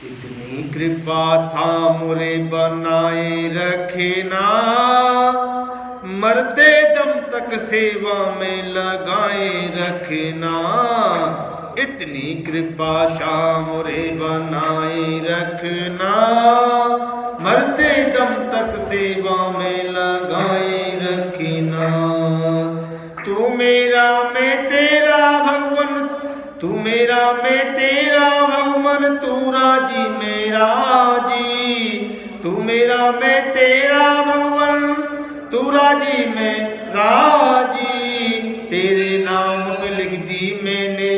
इतनी कृपा सामरे बनाए रखना, मरते दम तक सेवा में लगाए रखना। इतनी कृपा सामरे बनाए रखना, मरते दम तक सेवा में लगाए रखना। तू मेरा मैं तेरा भगवन, तू मेरा मैं तेरा भगवन, तू राजी मेरा जी। तू मेरा मैं तेरा भगवन, तू राजी मैं राजी। तेरे नाम पे लिख दी मैंने,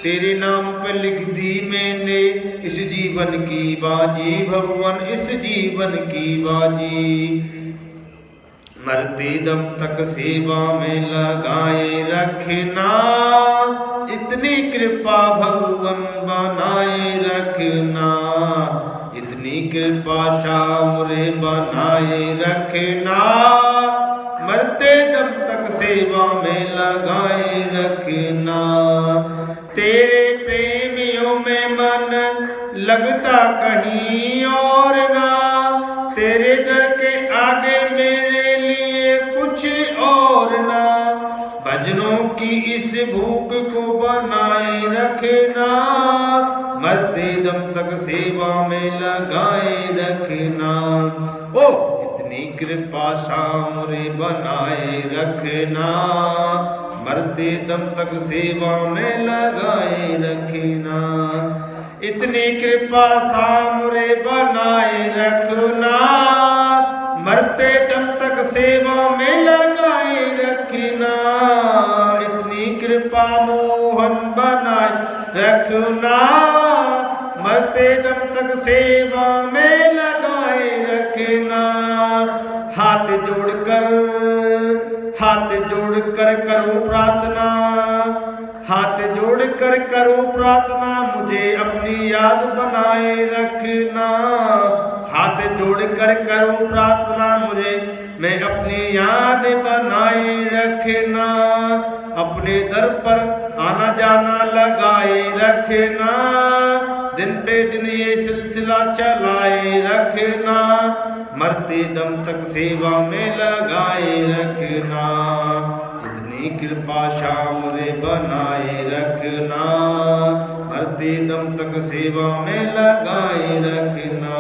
तेरे नाम पे लिख दी मैंने इस जीवन की बाजी भगवन, इस जीवन की बाजी। मरते दम तक सेवा में लगाए रखना, इतनी कृपा भगवन बनाए रखना। इतनी कृपा सामरे बनाए रखना, मरते दम तक सेवा में लगाए रखना। तेरे प्रेमियों में मन लगता कहीं और ना, तेरे दर के आगे मेरे लिए कुछ और ना। भजनों की इस भूख को बनाए रखना, मरते दम तक सेवा में लगाए रखना। ओ इतनी कृपा सामरे बनाए रखना, मरते दम तक सेवा में लगाए रखना। इतनी कृपा सामरे बनाए रखना, मरते दम तक सेवा में लगाए रखना। इतनी कृपा मोहन बनाए रखना, मरते दम तक सेवा में लगाए रखना। हाथ जोड़कर करूं प्रार्थना, हाथ जोड़कर करूं प्रार्थना, मुझे अपनी याद बनाए रखना। हाथ जोड़कर करूं प्रार्थना, मुझे मैं अपनी याद बनाए रखना। अपने दर पर आना जाना लगाए रखना, दिन पे दिन ये सिलसिला चलाए रखना। मरते दम तक सेवा में लगाए रखना। इतनी कृपा सामरे बनाए रखना, मरते दम तक सेवा में लगाए रखना।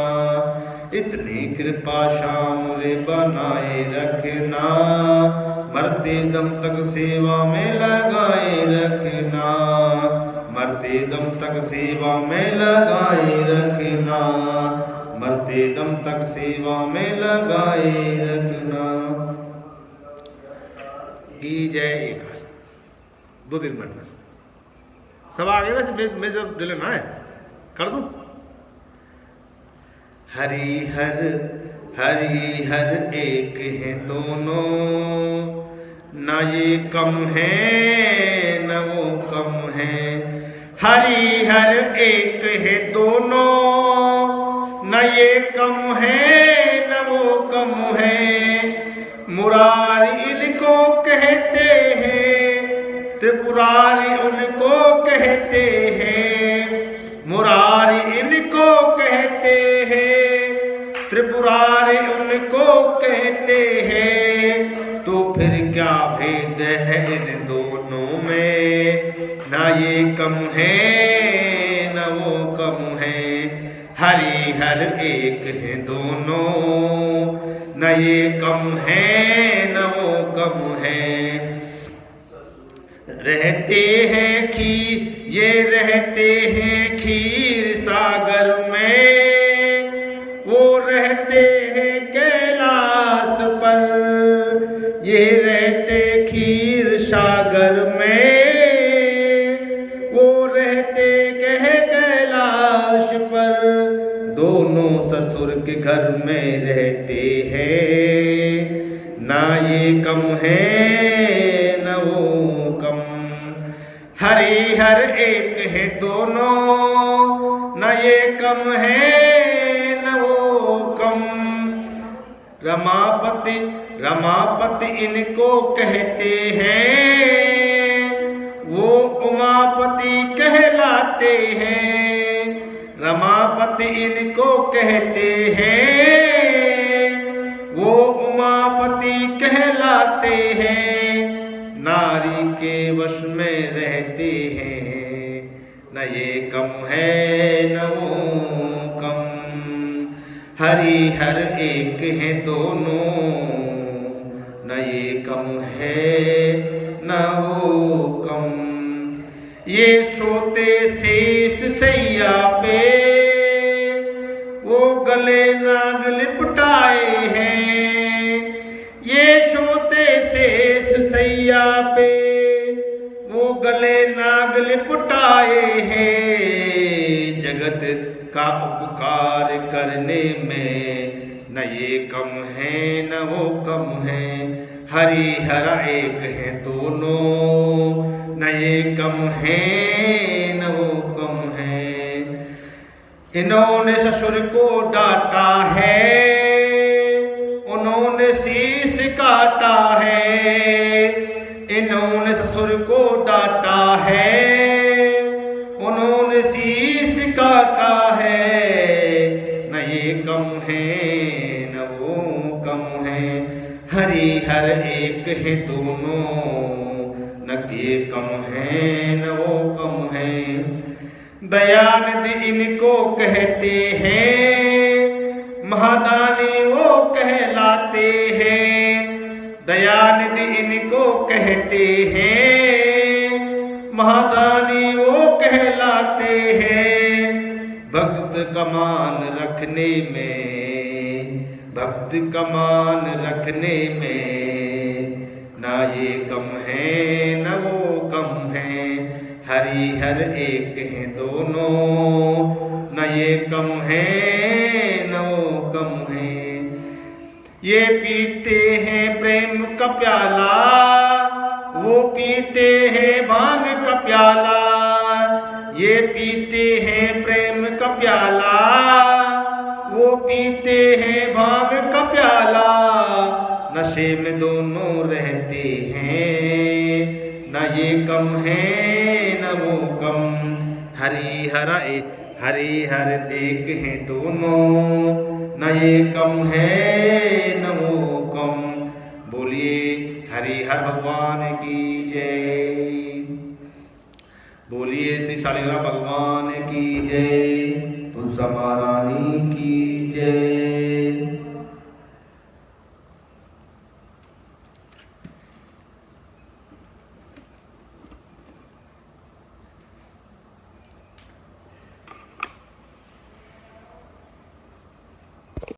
इतनी कृपा सामरे बनाए रखना, मरते दम तक सेवा में लगाए रखना। मरते दम तक सेवा में लगाए रखना, मरते दम तक सेवा में लगाए रखना। की जय। एक 2-3 मिनट में सब आ गए। वैसे मैं जब डिले ना है कर दूं। हरिहर हरिहर एक है दोनों, न ये कम है न वो कम है। हरिहर एक है दोनों, न ये कम है न वो कम है। मुरारी इनको कहते हैं, त्रिपुरारी उनको कहते हैं। मुरारी इनको कहते हैं, त्रिपुरारी उनको कहते हैं। तो फिर क्या भेद है इन दोनों में, ना ये कम है न वो कम है। हरिहर एक है दोनों, न ये कम है न वो कम है। रहते हैं ये रहते हैं क्षीर सागर में, वो रहते हैं कैलाश पर। ये रहते क्षीर सागर में, वो रहते कैलाश पर। दोनों ससुर के घर में रहते हैं, ना ये कम है न वो कम। हरिहर एक है दोनों, न ये कम है न वो कम। रमापति रमापति इनको कहते हैं, वो उमापति कहलाते हैं। रमा उमापति इनको कहते हैं, वो उमापति कहलाते हैं। नारी के वश में रहते हैं, न ये कम है न वो कम। हरि हर एक है दोनों, न ये कम है न वो कम। ये सोते शेष सैया पे, वो गले नाग लिपटाए हैं। ये सोते शेष सैया पे, वो गले नाग लिपटाए हैं। जगत का उपकार करने में, न ये कम है न वो कम है। हरि हर एक है दोनों, न ये कम है न वो कम है। इन्होंने ससुर को डांटा है, उन्होंने शीश काटा है। इन्होंने ससुर को डांटा है, उन्होंने शीश काटा है। न ये कम है न वो कम है। हरि हर एक है दोनों, न ये कम है न वो कम है। दयानिधि इनको कहते हैं, महादानी वो कहलाते हैं। दयानिधि इनको कहते हैं, महादानी वो कहलाते हैं। भक्त का मान रखने में, भक्त का मान रखने में, ना ये कम है न वो कम है। हरि हर एक है दोनों, न ये कम है न वो कम है। ये पीते हैं प्रेम का प्याला, वो पीते हैं भांग का प्याला। ये पीते हैं प्रेम का प्याला, वो पीते हैं भांग का प्याला। नशे में दोनों रहते हैं, न ये कम है न वो कम। हरि हर एक है दोनों, न ये कम है न वो कम। बोलिए हरिहर भगवान की जय। बोलिए श्री शालिग्राम भगवान की जय। तुलसी महारानी की